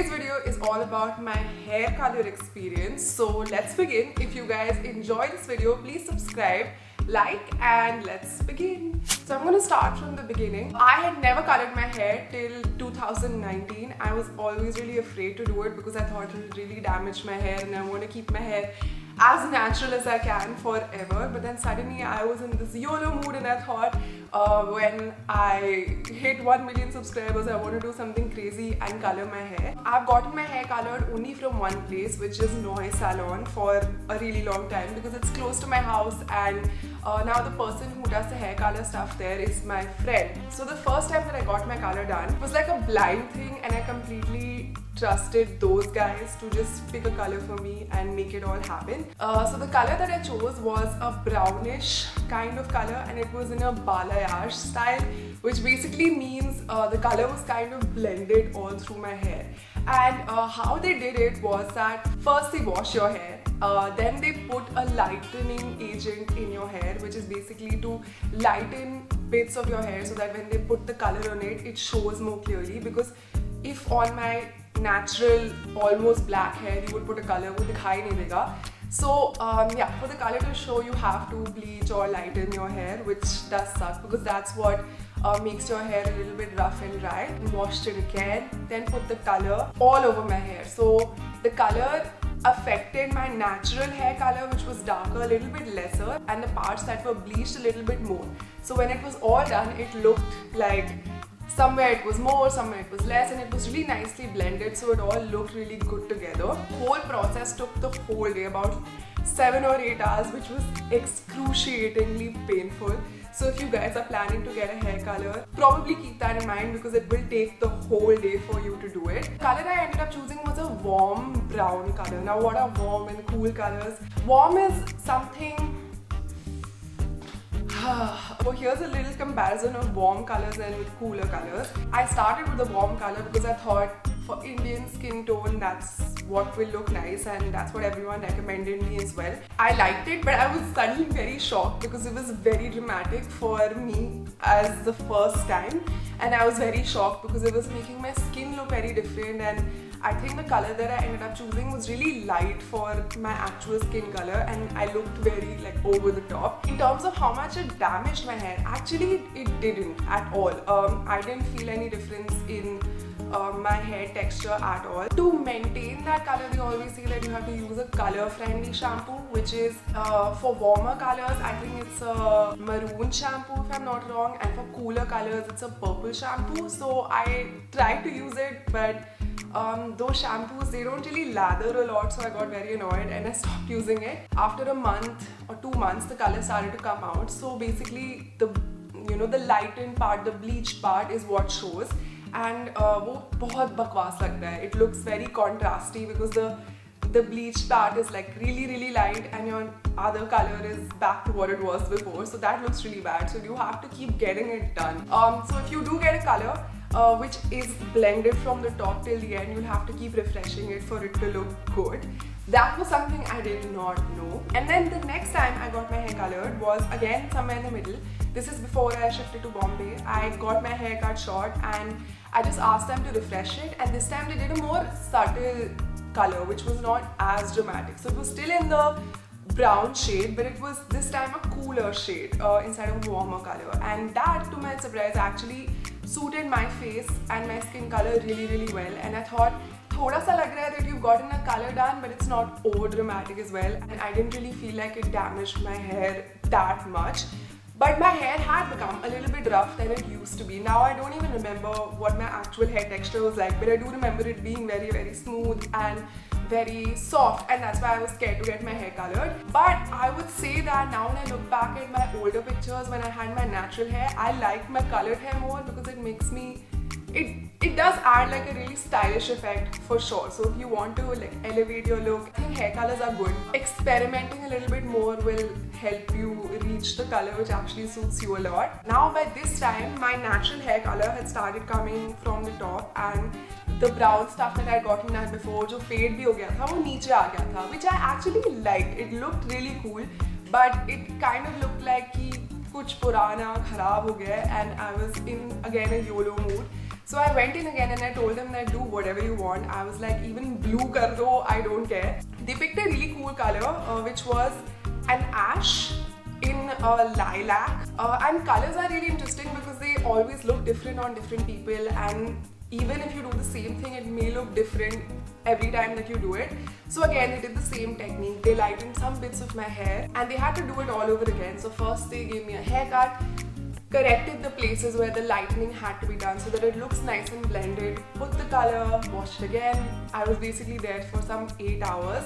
Today's video is all about my hair color experience. So let's begin. If you guys enjoy this video, please subscribe, like, and let's begin. So I'm gonna start from the beginning. I had never colored my hair till 2019. I was always really afraid to do it because I thought it would really damage my hair and I want to keep my hair as natural as I can forever. But then suddenly I was in this YOLO mood and I thought when I hit 1 million subscribers, I want to do something crazy and color my hair. I've gotten my hair colored only from one place, which is Noy Salon, for a really long time because it's close to my house, and now the person who does the hair color stuff there is my friend. So the first time that I got my color done, it was like a blind thing and I completely trusted those guys to just pick a color for me and make it all happen. So the color that I chose was a brownish kind of color and it was in a balayage style, which basically means the color was kind of blended all through my hair. And how they did it was that first they wash your hair, then they put a lightening agent in your hair, which is basically to lighten bits of your hair so that when they put the color on it, it shows more clearly. Because if on my natural almost black hair you would put a color, वो दिखाई नहीं देगा. So yeah, for the color to show you have to bleach or lighten your hair, which does suck because that's what makes your hair a little bit rough and dry. Washed it again, then put the color all over my hair. So the color affected my natural hair color, which was darker, a little bit lesser, and the parts that were bleached a little bit more. So when it was all done, it looked like somewhere it was more, somewhere it was less, and it was really nicely blended, so it all looked really good together. The whole process took the whole day, about 7 or 8 hours, which was excruciatingly painful. So if you guys are planning to get a hair color, probably keep that in mind because it will take the whole day for you to do it. The color I ended up choosing was a warm brown color. Now what are warm and cool colors? Warm is something... So here's a little comparison of warm colors and cooler colors. I started with the warm color because I thought for Indian skin tone that's what will look nice, and that's what everyone recommended me as well. I liked it, but I was suddenly very shocked because it was very dramatic for me as the first time, and I was very shocked because it was making my skin look very different. And I think the color that I ended up choosing was really light for my actual skin color, and I looked very like over the top. In terms of how much it damaged my hair, actually it didn't at all. I didn't feel any difference in my hair texture at all. To maintain that color, they always say that you have to use a color-friendly shampoo, which is for warmer colors, I think it's a maroon shampoo if I'm not wrong, and for cooler colors it's a purple shampoo. So I tried to use it, but those shampoos, they don't really lather a lot, so I got very annoyed and I stopped using it. After a month or 2 months, the color started to come out. So basically the lightened part, the bleached part is what shows, and वो बहुत बकवास लगता है. It looks very contrasty because the bleached part is like really light and your other color is back to what it was before, so that looks really bad. So you have to keep getting it done. So if you do get a color which is blended from the top till the end, you'll have to keep refreshing it for it to look good. That was something I did not know. And then the next time I got my hair colored was again somewhere in the middle. This is before I shifted to Bombay. I got my hair cut short and I just asked them to refresh it, and this time they did a more subtle color which was not as dramatic. So it was still in the brown shade, but it was this time a cooler shade instead of a warmer color, and that, to my surprise, actually suited my face and my skin color really well. And I thought thoda sa lag raha hai that you've gotten a color done, but it's not over dramatic as well, and I didn't really feel like it damaged my hair that much. But my hair had become a little bit rough than it used to be. Now I don't even remember what my actual hair texture was like, but I do remember it being very smooth and very soft, and that's why I was scared to get my hair colored. But I would say that now when I look back at my older pictures when I had my natural hair, I like my colored hair more because it makes me, it does add like a really stylish effect for sure. So if you want to like elevate your look, I think hair colors are good. Experimenting a little bit more will help you reach the color which actually suits you a lot. Now by this time, my natural hair color had started coming from the top, and the brown stuff that I had gotten at before, जो fade भी हो गया था, वो नीचे आ गया था, which I actually liked. It looked really cool, but it kind of looked like कि कुछ पुराना खराब हो गया, and I was in again a YOLO mood. So I went in again and I told them that do whatever you want. I was like, even blue kar do, I don't care. They picked a really cool color, which was an ash in lilac. And colors are really interesting because they always look different on different people, and even if you do the same thing, it may look different every time that you do it. So again, they did the same technique. They lightened some bits of my hair and they had to do it all over again. So first they gave me a haircut, corrected the places where the lightening had to be done so that it looks nice and blended, put the color, washed again. I was basically there for some 8 hours,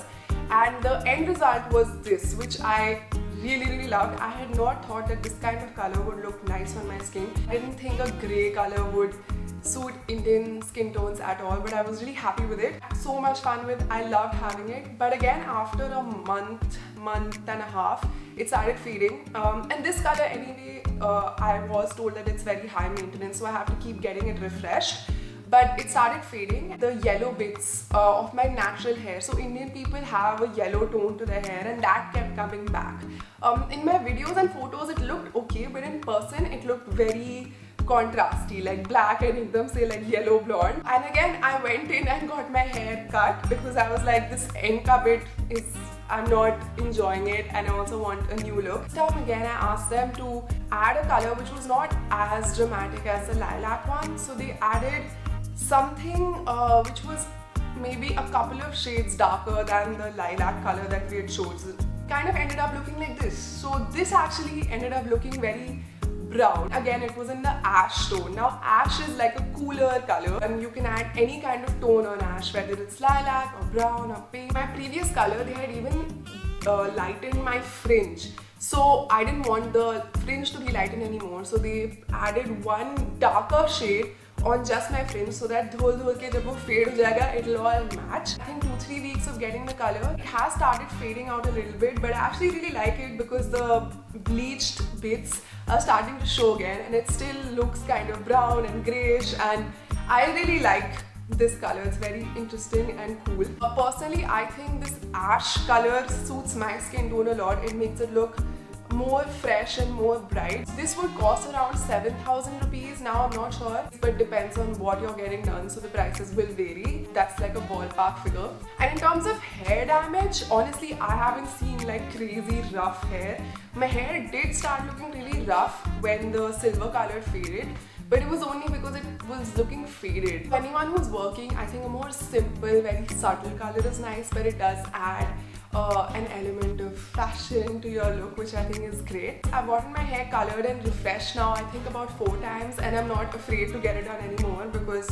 and the end result was this, which I really loved. I had not thought that this kind of color would look nice on my skin. I didn't think a grey color would suit Indian skin tones at all, but I was really happy with it. So much fun with, I loved having it. But again, after a month and a half, it started fading. And this color anyway, I was told that it's very high maintenance, so I have to keep getting it refreshed. But it started fading. The yellow bits of my natural hair. So Indian people have a yellow tone to their hair, and that kept coming back. In my videos and photos, it looked okay, but in person, it looked very contrasty, like black and ekdam say like yellow blonde. And again, I went in and got my hair cut because I was like, this end ka bit is, I'm not enjoying it, and I also want a new look. This time again, I asked them to add a color which was not as dramatic as the lilac one. So they added something which was maybe a couple of shades darker than the lilac color that we had chosen. Kind of ended up looking like this. So this actually ended up looking very brown. Again, it was in the ash tone. Now ash is like a cooler color, and you can add any kind of tone on ash, whether it's lilac or brown or pink. My previous color, they had even lightened my fringe. So I didn't want the fringe to be lightened anymore. So they added one darker shade on just my fringe so that dhol ke jab wo fade ho jayega, it'll all match. I think 2-3 weeks of getting the color, it has started fading out a little bit, but I actually really like it because the bleached bits are starting to show again, and it still looks kind of brown and greyish, and I really like this color. It's very interesting and cool. Personally, I think this ash color suits my skin tone a lot. It makes it look more fresh and more bright. This would cost around 7,000 rupees. Now I'm not sure, but depends on what you're getting done, so the prices will vary. That's like a ballpark figure. And in terms of hair damage, honestly, I haven't seen like crazy rough hair. My hair did start looking really rough when the silver color faded, but it was only because it was looking faded. For anyone who's working, I think a more simple, very subtle color is nice, but it does add an element of fashion to your look, which I think is great. I've gotten my hair colored and refreshed now, I think about 4 times, and I'm not afraid to get it done anymore because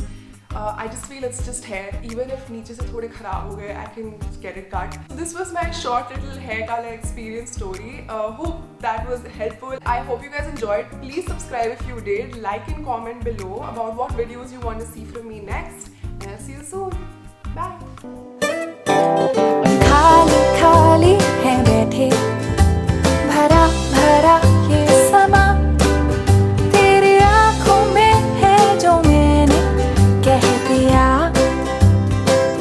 I just feel it's just hair. Even if niche se thode kharab ho gaye, I can just get it cut. So this was my short little hair color experience story. Hope that was helpful. I hope you guys enjoyed. Please subscribe if you did. Like and comment below about what videos you want to see from me next. And I'll see you soon. Bye.